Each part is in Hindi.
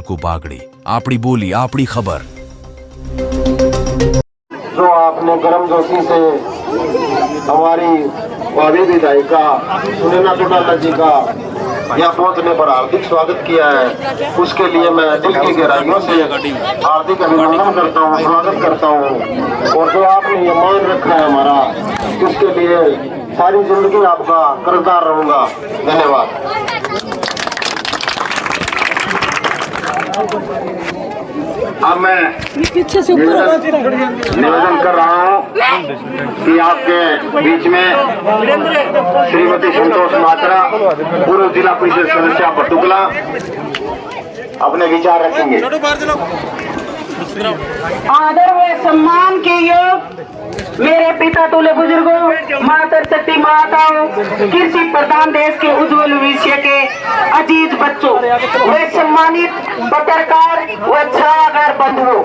को पागड़ी, आपड़ी बोली, आपड़ी खबर। जो आपने गर्मजोशी से हमारी भावी विधायिका सुनैना चौटाला जी का यहाँ पहुँचने पर हार्दिक स्वागत किया है, उसके लिए मैं दिल की गहराइयों से हार्दिक अभिनंदन करता हूँ, स्वागत करता हूँ। और जो आपने ये मान रखा है हमारा, उसके लिए सारी जिंदगी आपका कर्जदार रहूंगा। धन्यवाद। अब मैं निवेदन कर रहा हूँ कि आपके बीच में श्रीमती संतोष मात्रा, पूर्व जिला परिषद सदस्य पटुकला, अपने विचार रखेंगे। आदर व सम्मान के योग मेरे पिता तुल्य बुजुर्गों, माता शक्ति माताओं, कृषि प्रधान देश के उज्जवल भविष्य के अजीज बच्चों, वे सम्मानित पत्रकार व छायाकार बंधुओं,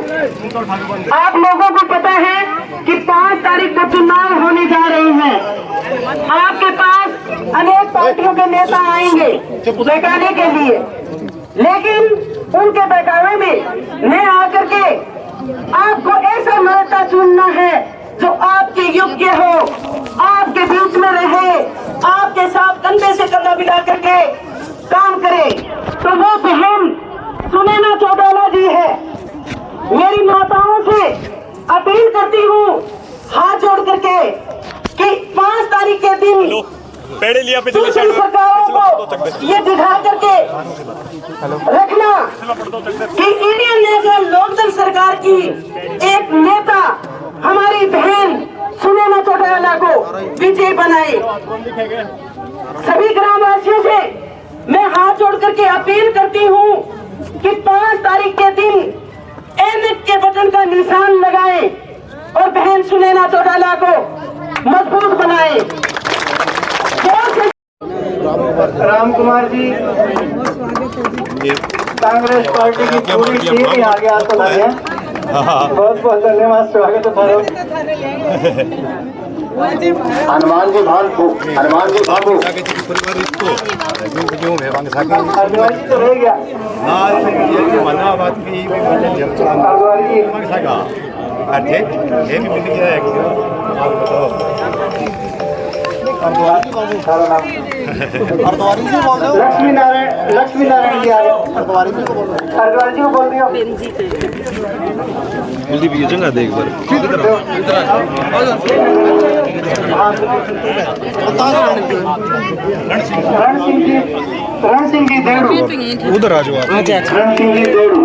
आप लोगों को पता है कि 5 तारीख को चुनाव होने जा रहे हैं। आपके पास अनेक पार्टियों के नेता आएंगे बैठाने के लिए, लेकिन उनके बहकावे में मैं आकर के आपको ऐसा नेता चुनना है जो आपके योग्य हो, आपके बीच में रहे, आपके साथ कंधे से कंधा मिला करके काम करे। तो वो बहन सुनैना चौटाला जी है। मेरी माताओं से अपील करती हूँ हाथ जोड़ करके कि 5 तारीख के दिन दूसरी सरकारों को ये दिखा करके रखना कि इंडियन नेशनल लोकदल सरकार की एक नेता हमारी बहन सुनैना चौटाला को विजयी बनाए। सभी ग्रामवासियों से मैं हाथ जोड़ करके अपील करती हूँ कि 5 तारीख के दिन एनएच के बटन का निशान लगाएं और बहन सुनैना चौटाला को मजबूत बनाएं। राम कुमार जी, कांग्रेस पार्टी की पूरी टीम ही आगे आपको लगे। बहुत बहुत धन्यवाद, स्वागत है। हनुमान जी भानू, हनुमान जी बाबू, हनुमान जी तो रह गया। लक्ष्मी नारायण जी आ रहे, हरद्वारी जी को बोल रही हो। जल्दी भी जगह दे एक बार। रण सिंह जी देड़ू, उधर आ जाओ। रण सिंह जी देड़ू,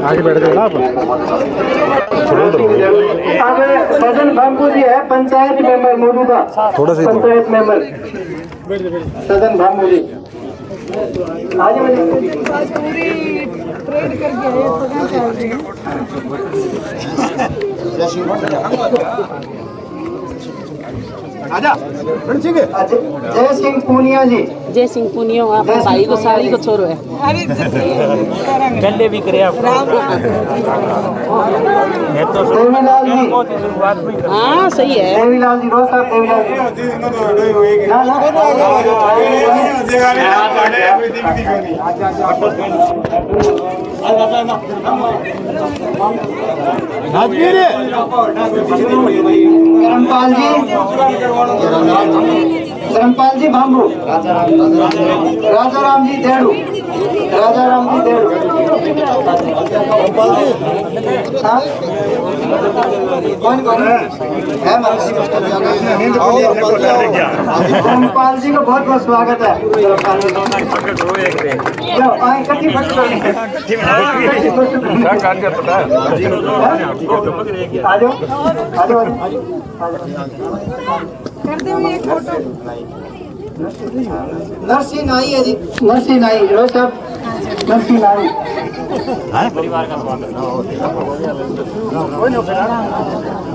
आगे बैठ जाओ ना आप। अब सदन बाबू जी है, पंचायत मेंबर मौजूदा, थोड़ा सा पंचायत मेंबर सदन बाबू जी। आज जय सिंह पूनिया जी, जय सिंह पुनिया, आपके भाई को साड़ी को छोड़ो है। गले भी करे आप। देवीलाल जी, हाँ सही है। देवीलाल जी, रोज साहब देवीलाल जी। धर्मपाल जी, धर्मपाल जी भांबू, राजा राम जी देड़ू, राजा राम जी देड़ू। हाँ? कौन कौन है? धर्मपाल जी को बहुत बहुत स्वागत है। नरसी नाई है जी, नरसी नाई, रो सब नरसी नाई। परिवार का स्वागत।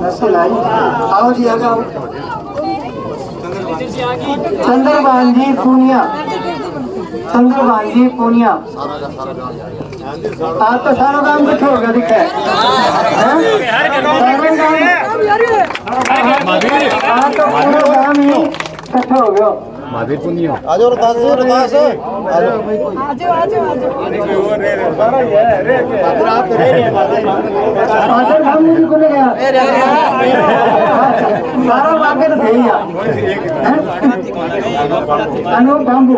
नरसी नाई, आओ जी, आगे आओ। चंद्रभान जी पूनिया, चंद्रभान जी पूनिया। आज तो सारा काम कुछ होगा दिखा है। आज तो पूरा काम ही इकट्ठा हो गया। अनूप बांबू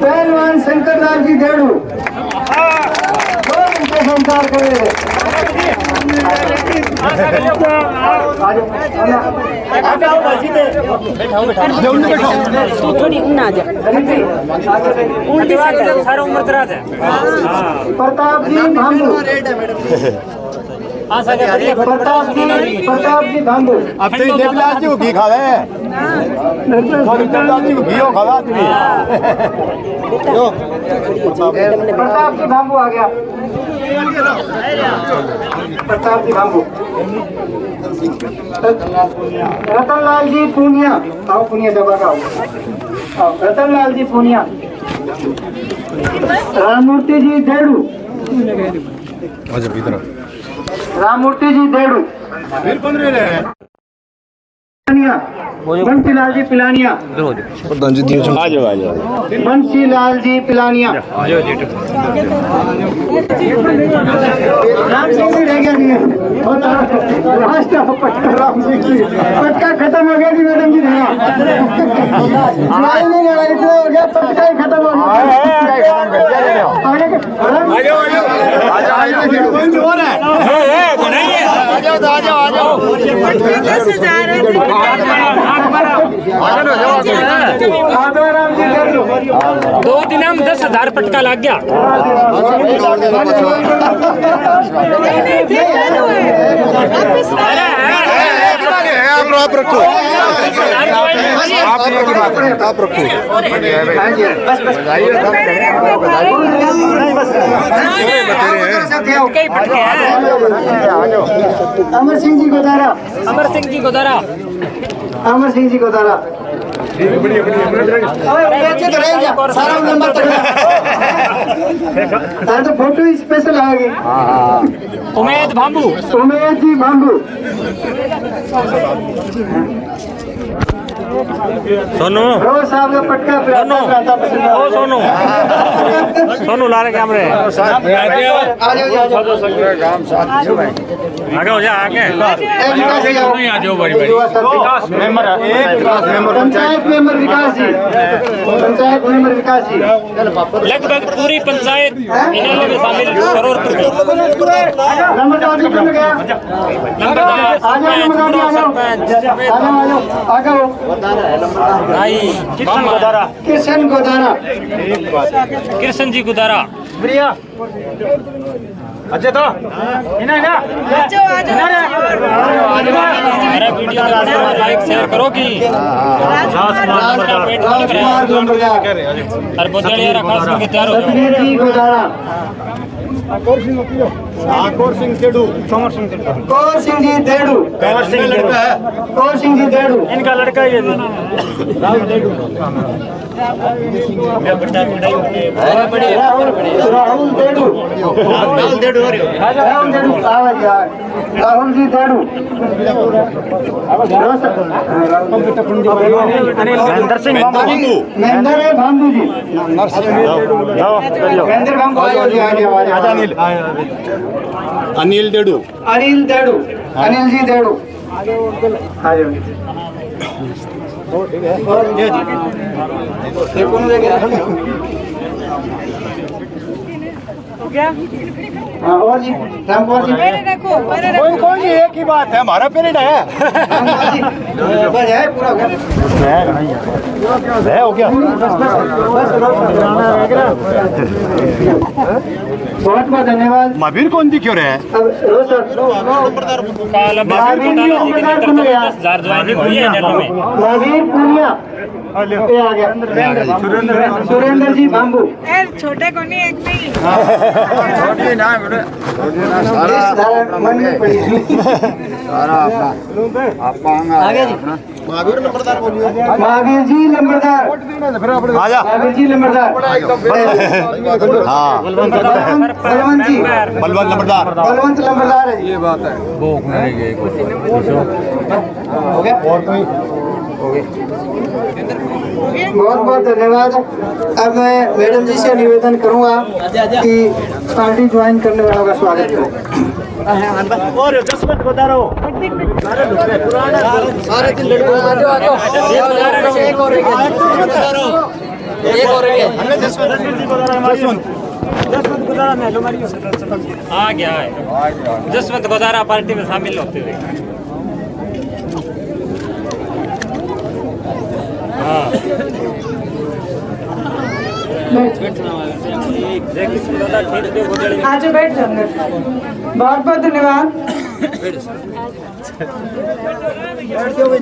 पहलवान शंकर लाल जी डेड़ू संसार करे थोड़ी ऊन आ जा सारा उम्र दराज है प्रताप जी भांगू प्रताप जी भांगू अब तो देवलाल जी घी खावे देवलाल जी घी खावा प्रताप जी भांगू आ गया प्रताप जी भांगू रतन लाल जी पूनिया आओ पूनिया दबा का आओ रतन लाल जी पूनिया राममूर्ति जी डेड़ू राममूर्ति जी डेड़ू बंसीलाल जी पिलानिया बंसीलाल जी पिलानिया राम सिंह जी रह गया जी लास्ट राम सिंह जी पटका खत्म हो गया जी मैडम जी नहीं इतना हो गया पटका ही खत्म हो दो दिन हम 10,000 पटका लग गया आप रखो आप रखो अमर सिंह जी गोदारा अमर सिंह जी गोदारा अमर सिंह जी गोदारा सारा नंबर तो फोटो स्पेशल आएगी उमेद भांबू उमेद जी भांबू सोनू रोज साहब का पटका ओ सोनू सोनू ला रहे कैमरे आगे हो जा आगे पंचायत मेंबर विकास जी पंचायत मेंबर विकास जी लगभग पूरी पंचायत इन्होंने में शामिल करोड़ नंबर का ऑडिट में गया आ जाओ किशन गोदारा कृष्ण जी गुदारा अच्छा तो मेरा वीडियो लाइक शेयर करो कि अरे बोतलियाँ रखा उसमें तैयार हो जाओ जी गोदारा कौर सिंह सेडू कौर सिंह जी देड़ू कौर सिंह जी देड़ू इनका लड़का ये राहुल देड़ू राहुल जी देड़ू महेंद्र भांगू जी महेंद्र भांगू अनिल देडू अनिल देड़ू अनिल जी देड़ू आ जाओ और जी रामकुमार जी कौन जी एक ही बात है हमारा पीरियड है बस है पूरा हो गया बहुत बहुत धन्यवाद महावीर कौन जी क्यों रहे अब रोज महावीर पुनिया ये आ गया सुरेंद्र जी बाम्बू छोटे को नहीं एक नहीं महावीर जी लंबरदार महावीर जी लंबरदार बलवंत जी बलवंत लंबरदार है। ये बात है हो गया और कोई बहुत बहुत धन्यवाद। अब मैं मैडम जी से निवेदन करूंगा कि पार्टी ज्वाइन करने वालों का स्वागत करें। और 10 मिनट बता रहा हूँ सारे दिन आ गया है जसवंत गोदारा पार्टी में शामिल होते हुए। आज बैठ जाऊंगा। बहुत बहुत धन्यवाद।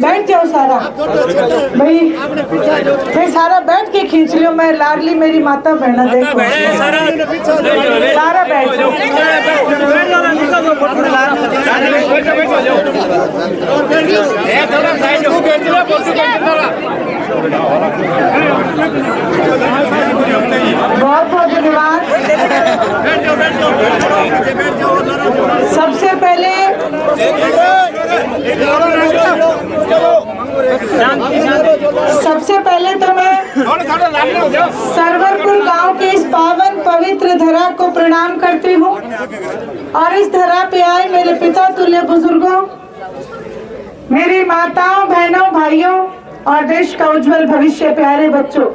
बैठ जाओ सारा भाई सारा बैठ के खींच लियो। मैं लाडली मेरी माता बहना देखो सारा बैठ जाओ। बहुत बहुत धन्यवाद। सबसे पहले तो मैं सरवरपुर गांव के इस पावन पवित्र धरा को प्रणाम करती हूँ और इस धरा पे आए मेरे पिता तुल्य बुजुर्गों, मेरी माताओं, बहनों, भाइयों और देश का उज्जवल भविष्य प्यारे बच्चों,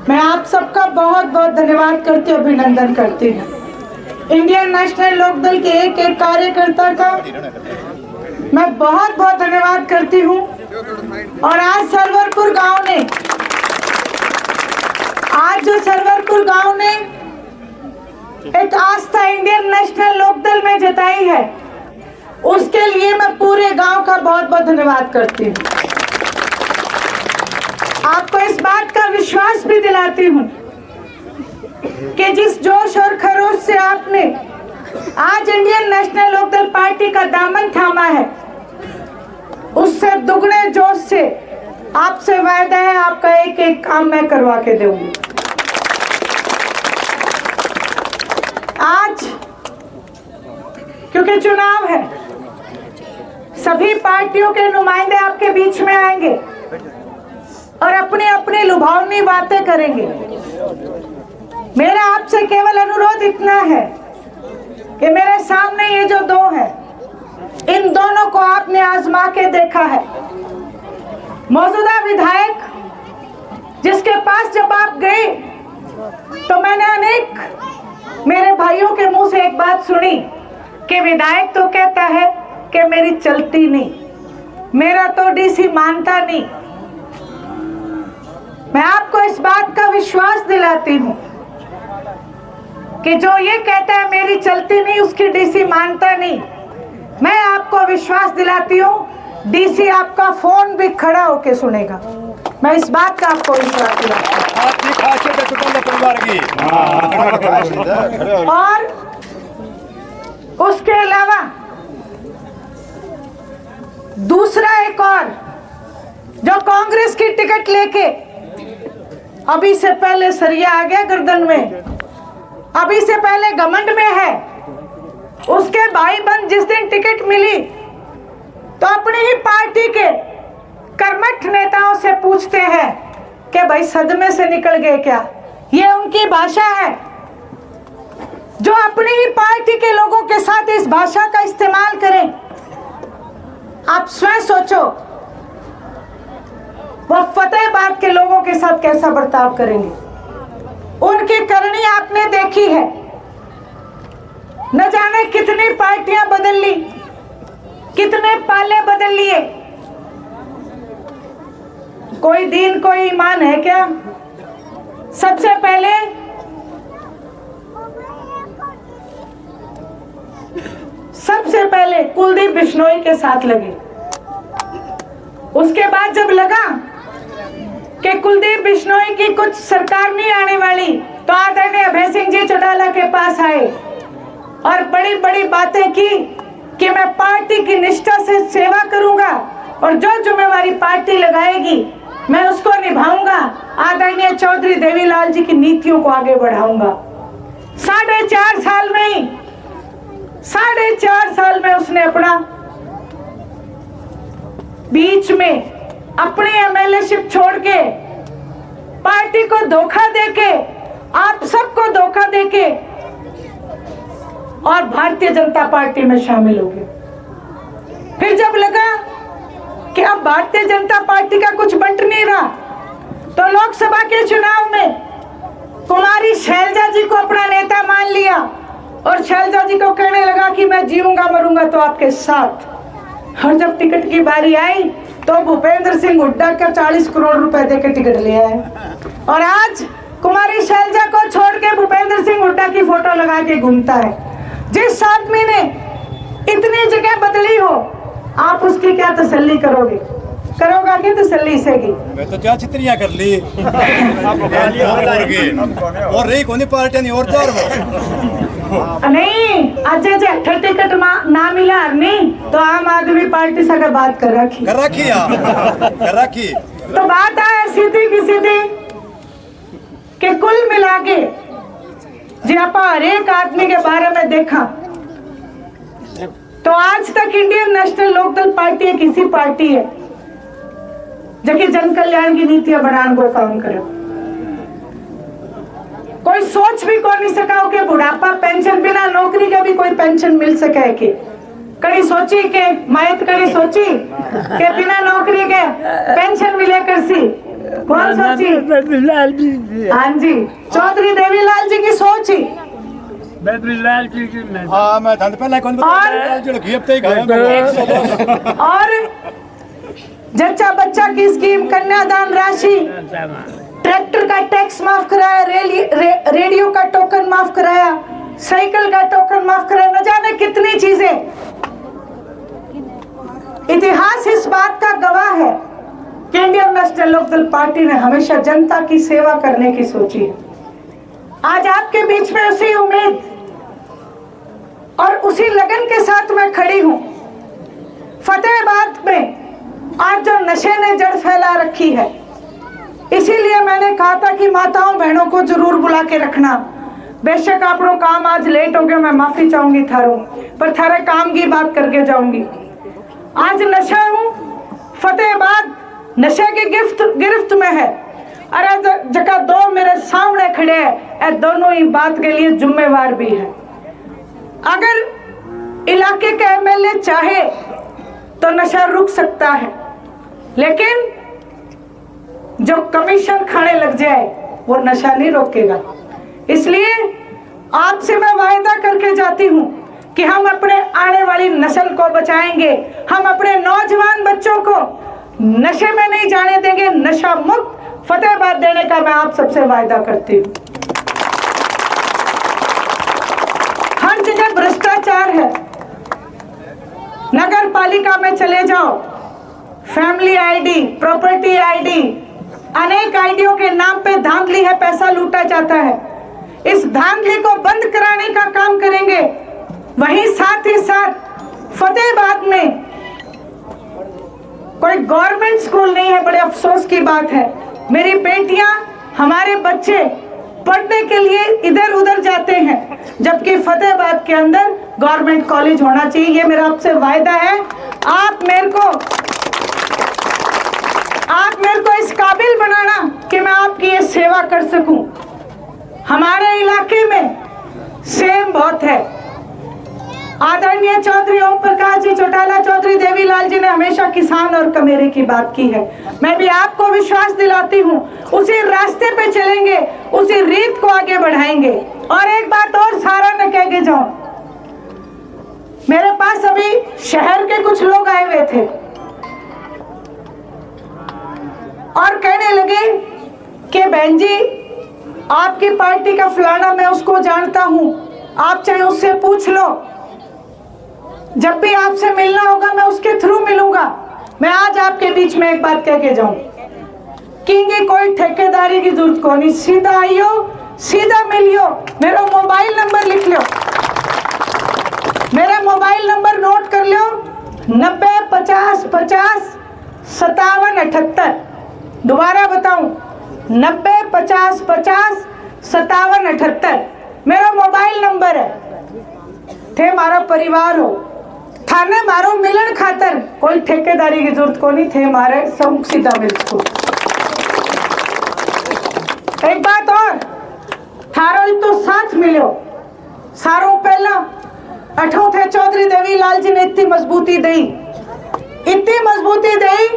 मैं आप सबका बहुत बहुत धन्यवाद करती हूँ, अभिनंदन करती हूँ। इंडियन नेशनल लोकदल के एक एक कार्यकर्ता का मैं बहुत बहुत धन्यवाद करती हूँ। और आज जो सरवरपुर गांव ने एक आस्था इंडियन नेशनल लोकदल में जताई है, उसके लिए मैं पूरे गांव का बहुत बहुत धन्यवाद करती हूँ। आपको इस बात का विश्वास भी दिलाती हूँ कि जिस जोश और खरोश से आपने आज इंडियन नेशनल लोकदल पार्टी का दामन थामा है, उससे दुगने जोश से आपसे वायदा है आपका एक एक काम मैं करवा के दूंगी। आज क्योंकि चुनाव है, सभी पार्टियों के नुमाइंदे आपके बीच में आएंगे और अपनी अपनी लुभावनी बातें करेंगे। मेरा आपसे केवल अनुरोध इतना है कि मेरे सामने ये जो दो है, इन दोनों को आपने आजमा के देखा है। मौजूदा विधायक जिसके पास जब आप गए तो मैंने अनेक मेरे भाइयों के मुंह से एक बात सुनी कि विधायक तो कहता है कि मेरी चलती नहीं, मेरा तो डीसी मानता नहीं। मैं आपको इस बात का विश्वास दिलाती हूँ कि जो ये कहता है मेरी चलती नहीं, उसकी डीसी मानता नहीं। मैं आपको विश्वास दिलाती हूँ डीसी आपका फोन भी खड़ा होके सुनेगा। मैं इस बात का आपको विश्वास दिलाती हूँ। और उसके अलावा दूसरा एक और जो कांग्रेस की टिकट लेके अभी से पहले सरिया आ गया गर्दन में, अभी से पहले घमंड में है, उसके भाई बंद जिस दिन टिकट मिली तो अपनी ही पार्टी के कर्मठ नेताओं से पूछते हैं कि भाई सदमे से निकल गए क्या। ये उनकी भाषा है। जो अपनी ही पार्टी के लोगों के साथ इस भाषा का इस्तेमाल करें, आप स्वयं सोचो वो फतेहाबाद के लोगों के साथ कैसा बर्ताव करेंगे। उनकी करनी आपने देखी है। न जाने कितनी पार्टियां बदल ली, कितने पाले बदल लिए। कोई दीन कोई ईमान है क्या? सबसे पहले कुलदीप बिश्नोई के साथ लगे। उसके बाद जब लगा कि कुलदीप बिश्नोई की कुछ सरकार नहीं आने वाली, तो आदरणीय अभय सिंह जी चौटाला के पास आए और बड़ी बड़ी बातें की कि मैं पार्टी की निष्ठा से सेवा करूंगा और जो जिम्मेवारी पार्टी लगाएगी मैं उसको निभाऊंगा। आदरणीय चौधरी देवीलाल जी की नीतियों को आगे बढ़ाऊंगा। 4.5 साल में उसने अपना बीच में अपनी एमएलएशिप छोड़ के पार्टी को धोखा देके, आप सबको धोखा देके और भारतीय जनता पार्टी में शामिल हो गए। फिर जब लगा कि अब भारतीय जनता पार्टी का कुछ बंट नहीं रहा, तो लोकसभा के चुनाव में कुमारी शैलजा जी को अपना नेता मान लिया और शैलजा जी को कहने लगा कि मैं जीऊंगा मरूंगा तो आपके साथ। और जब टिकट की बारी आई तो भूपेंद्र सिंह हुड्डा का 40 करोड़ रुपए देकर टिकट लिया है और आज कुमारी शैलजा को छोड़ के भूपेंद्र सिंह हुड्डा की फोटो लगा के घूमता है। जिस आदमी ने इतनी जगह बदली हो, आप उसकी क्या तसल्ली करोगे? करोगा कि तसल्ली सेगी? मैं तो क्या चित्रियां कर ली और रही कोनी पार्टी नहीं और चार नहीं, अच्छा अच्छा टिकट ना मिला नहीं तो आम आदमी पार्टी से बात कर रखी तो बात है सीधी की सीधी कि कुल मिला के जी आप हर एक आदमी के बारे में देखा तो आज तक इंडियन नेशनल लोकदल पार्टी एक ऐसी पार्टी है जबकि जन कल्याण की नीतियां बनाने को काम करे। कोई सोच भी को नहीं सका हो कि बुढ़ापा पेंशन बिना नौकरी का भी कोई पेंशन मिल सके कि कड़ी सोची के मायत कड़ी सोची कि बिना नौकरी के पेंशन मिलेकर सी कौन सोची? हाँ जी, चौधरी देवीलाल जी की सोची। हाँ मैं पहले कौन और जच्चा बच्चा की स्कीम, कन्यादान राशि, ट्रैक्टर का टैक्स माफ कराया, रेडियो का टोकन माफ कराया, साइकिल का टोकन माफ कराया, न जाने कितनी चीजें। इतिहास इस बात का गवाह है कि इंडियन नेशनल लोकदल पार्टी ने हमेशा जनता की सेवा करने की सोची है। आज आपके बीच में उसी उम्मीद और उसी लगन के साथ मैं खड़ी हूं। फतेहाबाद में आज जो नशे ने जड़ फैला रखी है, इसीलिए मैंने कहा था कि माताओं बहनों को जरूर बुला के रखना। बेशक आपको काम आज लेट हो गया, मैं माफी चाहूंगी थारों, पर थारे काम की बात करके जाऊंगी। आज नशा हूं, फतेहाबाद नशे की गिरफ्त में है। अरे जगह दो मेरे सामने खड़े हैं, दोनों ही बात के लिए जिम्मेवार भी है। अगर इलाके के एमएलए चाहे तो नशा रुक सकता है, लेकिन जो कमीशन खाने लग जाए वो नशा नहीं रोकेगा। इसलिए आपसे मैं वायदा करके जाती हूं कि हम अपने आने वाली नस्ल को बचाएंगे, हम अपने नौजवान बच्चों को नशे में नहीं जाने देंगे। नशा मुक्त फतेहाबाद देने का मैं आप सबसे वायदा करती हूँ। हर जगह भ्रष्टाचार है। नगर पालिका में चले जाओ, फैमिली आईडी, प्रॉपर्टी आईडी, अनेक आईडियों के नाम पे धांधली है, पैसा लूटा जाता है। इस धांधली को बंद कराने का काम करेंगे। वहीं साथ ही साथ फतेहाबाद में कोई गवर्नमेंट स्कूल नहीं है, बड़े अफसोस की बात है। मेरी बेटियां, हमारे बच्चे पढ़ने के लिए इधर उधर जाते हैं, जबकि फतेहाबाद के अंदर गवर्नमेंट कॉलेज होना चाहिए। ये मेरा आपसे वायदा है। आप मेरे को इस काबिल बनाना कि मैं आपकी ये सेवा कर सकूं। हमारे इलाके में सेम बहुत है। आदरणीय चौधरी ओम प्रकाश जी चौटाला, चौधरी देवीलाल जी ने हमेशा किसान और कमेरे की बात की है। मैं भी आपको विश्वास दिलाती हूँ, उसी रास्ते पे चलेंगे, उसी रीत को आगे बढ़ाएंगे। और एक बात और सारा मैं कह के जाऊं, मेरे पास अभी शहर के कुछ लोग आए हुए थे और कहने लगे कि बहन जी आपकी पार्टी का फलाना मैं उसको जानता हूं, आप चाहे उससे पूछ लो, जब भी आपसे मिलना होगा मैं उसके थ्रू मिलूंगा। मैं आज आपके बीच में एक बात कह के जाऊं, किंगी कोई ठेकेदारी की जरूरत को नहीं, सीधा आइयो, सीधा मिलियो। मेरा मोबाइल नंबर लिख लो, मेरा मोबाइल नंबर नोट कर लो, 90 50 50 57 78। दोबारा बताऊं, 90 50 50 57 78 मेरा मोबाइल नंबर है। थे मारा परिवार हो, थाने मारो मिलन खातर कोई ठेकेदारी की जरूरत को नहीं, थे मारे सब सीधा मिल को। एक बात और, थारो तो साथ मिलो सारों पहला अठो थे चौधरी देवी लाल जी ने इतनी मजबूती दी, इतनी मजबूती दी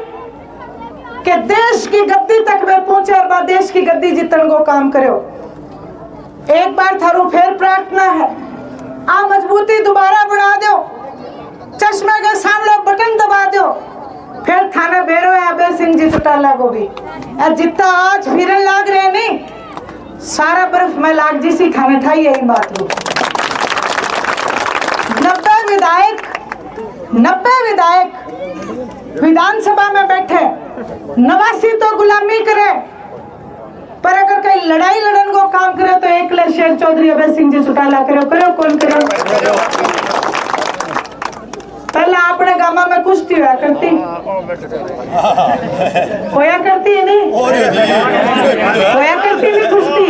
कि देश की गद्दी तक वे पहुंचे और बाद देश की गद्दी जीतन को काम करो। एक बार थारो फिर प्रार्थना है, आ मजबूती दोबारा बढ़ा दो, चश्मे के सामने बटन दबा दो, फिर थाना बेरो है अभय सिंह जी चौटाला को भी। जितना आज फिरन लाग रहे नहीं, सारा बर्फ में लाग जी सी थाने ठाई यही बात हो। 90 विधायक विधानसभा में बैठे, 89 तो गुलामी करे, पर अगर कहीं लड़ाई लड़न को काम करे तो एकले शेर चौधरी अभय सिंह जी चौटाला करो कौन करो। पहले अपने गामा में कुश्ती हुआ करती, होया करती है नहीं, होया करती नहीं कुश्ती।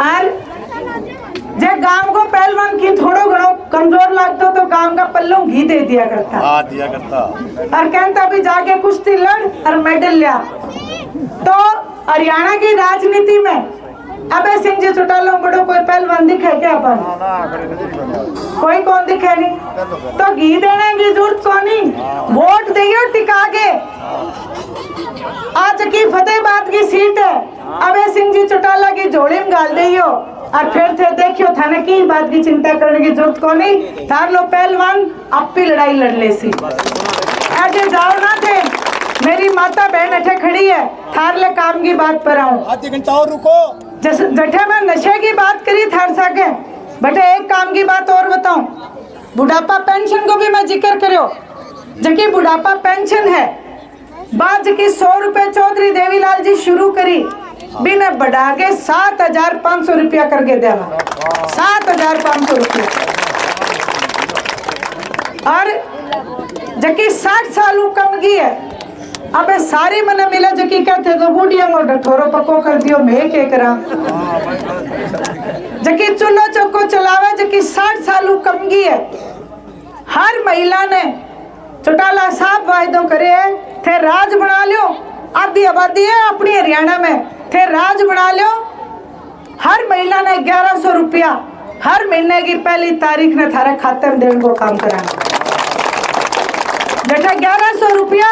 और जे गांव को पहलवान की थोड़ो घणो कमजोर लगता तो गांव का पल्लों घी दे दिया करता, और कहता भी जाके कुश्ती लड़ और मेडल लिया। तो हरियाणा की राजनीति में अभय सिंह जी चौटाला बड़ो कोई पहलवान दिखे क्या? अपन कोई कौन दिखे नहीं, तो घी देने की जरूरत को नहीं, वोट दियो टिका के। आज की फतेहाबाद की सीट है, अभय सिंह जी चौटाला की झोली में गाल दियो और फिर थे देखियो, थाने की बात की चिंता करने की जरूरत को नहीं। थार लो पहलवान आप भी लड़ाई लड़ ले सी, ऐसे जाओ ना थे। मेरी माता बहन अठे खड़ी है, थार ले काम की बात पर आऊं। आधी घंटा और रुको। जठे में नशे की बात करी थार साके, बटे एक काम की बात और बताऊं, बुढ़ापा पेंशन को भी मैं जिक्र करो। जबकि बुढ़ापा पेंशन है, बाज की 100 रुपए चौधरी देवीलाल जी शुरू करी, बिना बढ़ा के 7500 रुपया करके देना, 7500 रुपया। और जबकि 60 साल कम की है, अबे सारी मने मिला जकी कहते तो बूढ़िया को डठोरो पको कर दियो, मैं के करा। जकी चूल्हा चौको चलावे, जकी 60 साल कम की है। हर महिला ने चौटाला साहब वायदो करे है, थे राज बना लियो, आधी आबादी है अपनी हरियाणा में, थे राज बना लियो। हर महिला ने 1100 रुपया हर महीने की पहली तारीख ने थारे खाते में देने को काम कराना। बेटा 1100 रुपया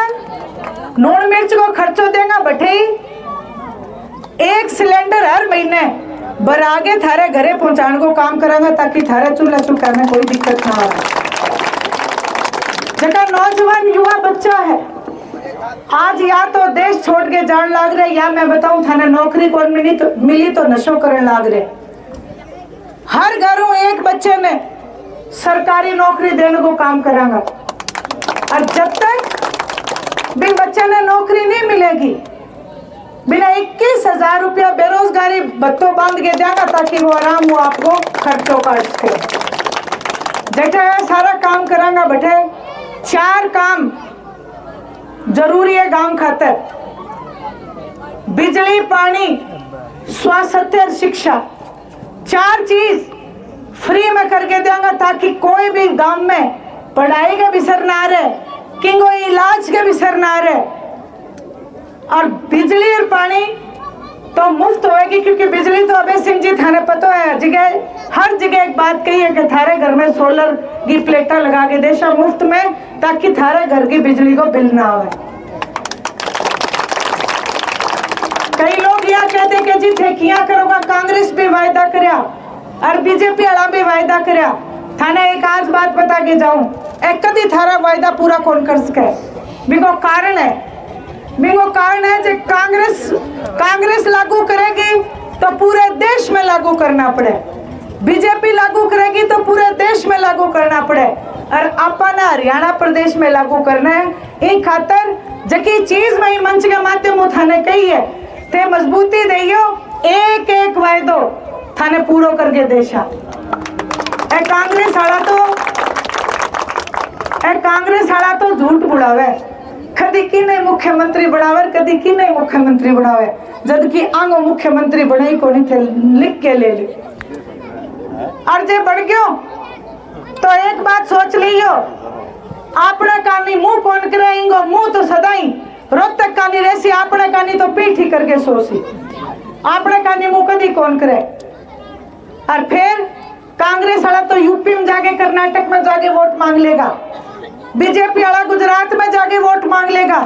नून मिर्च को खर्चो देगा, बटे 1 सिलेंडर हर महीने बरागे थारे घरे पहुंचाने को काम करांगा, ताकि थारे चूल्हा चुका में कोई दिक्कत ना हो। जगह नौजवान युवा बच्चा है, आज या तो देश छोड़ के जान लाग रहे, या मैं बताऊं थाने नौकरी कौन मिली तो नशो करने लाग रहे। हर घरों एक बच्चे ने सरकारी नौकरी देने को काम करांगा, और जब तक भी बच्चे ने नौकरी नहीं मिलेगी, बिना 21,000 रुपया बेरोजगारी बत्तों बांध के देगा, ताकि वो आराम हो आपको खर्चों काट सके। बेटा सारा काम करांगा, बेटे 4 काम जरूरी है गांव खातर, बिजली पानी स्वास्थ्य और शिक्षा, 4 चीज फ्री में करके देंगे, ताकि कोई भी गांव में पढ़ाई का विसर ना रहे, किंगो इलाज के विसर ना रहे। और बिजली और पानी तो मुफ्त होएगी, क्योंकि बिजली तो अभय सिंह जी थाने पता है, जगह हर जगह एक बात कही है कि थारे घर में सोलर की प्लेटा लगा के देशा मुफ्त में, ताकि थारे घर की बिजली को बिल ना आवे। कई लोग यह कहते कि जी ठेकिया करोगा, कांग्रेस भी वायदा करया और बीजेपी वाला भी वायदा करया। थाने एक आज बात बता के जाऊं, एक कदी थारा वायदा पूरा कौन कर सके। बिको कारण है जो कांग्रेस लागू करेगी तो पूरे देश में लागू करना पड़े, बीजेपी लागू करेगी तो पूरे देश में लागू करना पड़े, और अपन हरियाणा प्रदेश में लागू करना है। इन खातर जकी चीज में मंच के माध्यम थाने कही है ते मजबूती दियो, एक एक वायदो थाने पूरो करके देशा। ए कांग्रेस वाला तो झूठ बुलावे, कदी की नहीं मुख्यमंत्री बनावे, कदी की नहीं मुख्यमंत्री बनावे, जबकि आंगो मुख्यमंत्री बने को नहीं थे, लिख के ले ली। और जे बढ़ गयो तो एक बात सोच लियो, आपने कानी मुंह कौन करेंगो, मुंह तो सदाई रोज तक कानी रेसी, आपने कानी तो पीठ ही करके सोसी, आपने कानी मुंह कदी कौन करे। और फिर कांग्रेस वाला तो यूपी में जाके, कर्नाटक में जाके वोट मांग लेगा, बीजेपी वाला गुजरात में जाके वोट मांग लेगा।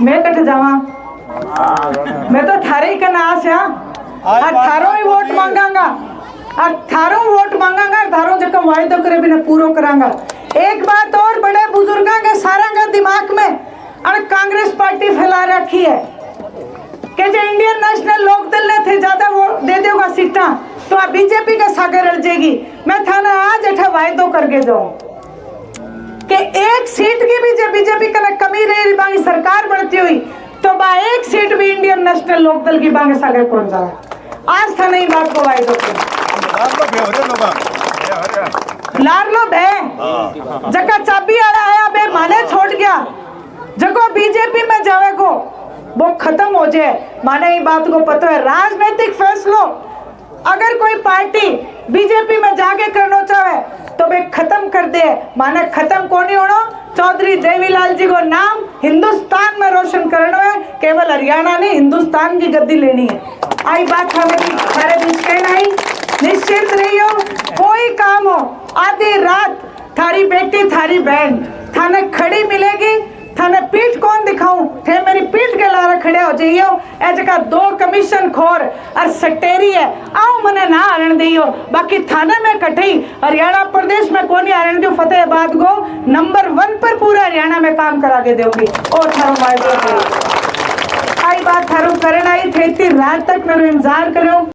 मैं कट जावा, मैं तो थारे ही का नाश है, और थारो ही वोट मांगांगा, और थारो वोट मांगांगा, थारो जो कम वायदो करे बिना पूरो करांगा। एक बात और, बड़े बुजुर्गों के सारा का दिमाग में और कांग्रेस पार्टी फैला रखी है कि जो इंडियन नेशनल लोकदल ने थे ज्यादा वोट दे देगा सीटा तो आप बीजेपी का सागे रल जाएगी। मैं थाना आज अठा वायदो करके जाऊं कि एक सीट की भी जब बीजेपी का कमी रही, बाकी सरकार बढ़ती हुई तो बा एक सीट भी इंडियन नेशनल लोकदल की बागे सागे कौन जाए। आज था नहीं बात को वायदो लार लो बे, जगह चाबी आया आया बे माने छोड़ गया, जगह बीजेपी में जावे को वो खत्म हो जाए। माने ये बात को पता है, राजनीतिक फैसलो अगर कोई पार्टी बीजेपी में जाके करना चाहे तो वे खत्म कर दे। माने खत्म कौन ही होना, चौधरी देवीलाल जी को नाम हिंदुस्तान में रोशन करना है, केवल हरियाणा नहीं हिंदुस्तान की गद्दी लेनी है। आई बात हमें सारे बीच कहना ही, निश्चित रहियो, कोई काम हो आधी रात थारी बेटी थारी बहन थाने खड़ी मिलेगी, थाने पीठ कौन दिखाऊं, थे मेरी पीठ के लारा खड़े हो जाइयो। ए जगह 2 कमीशन खोर और सटेरी है, आओ मने ना हरण दियो, बाकी थाने में कठी हरियाणा प्रदेश में कौन हरण दियो, फतेहाबाद को नंबर 1 पर पूरा हरियाणा में काम करा के दोगी। और थारो वायदो आई बात थारो करना ही थे, इतनी रात तक मेरे इंतजार करो।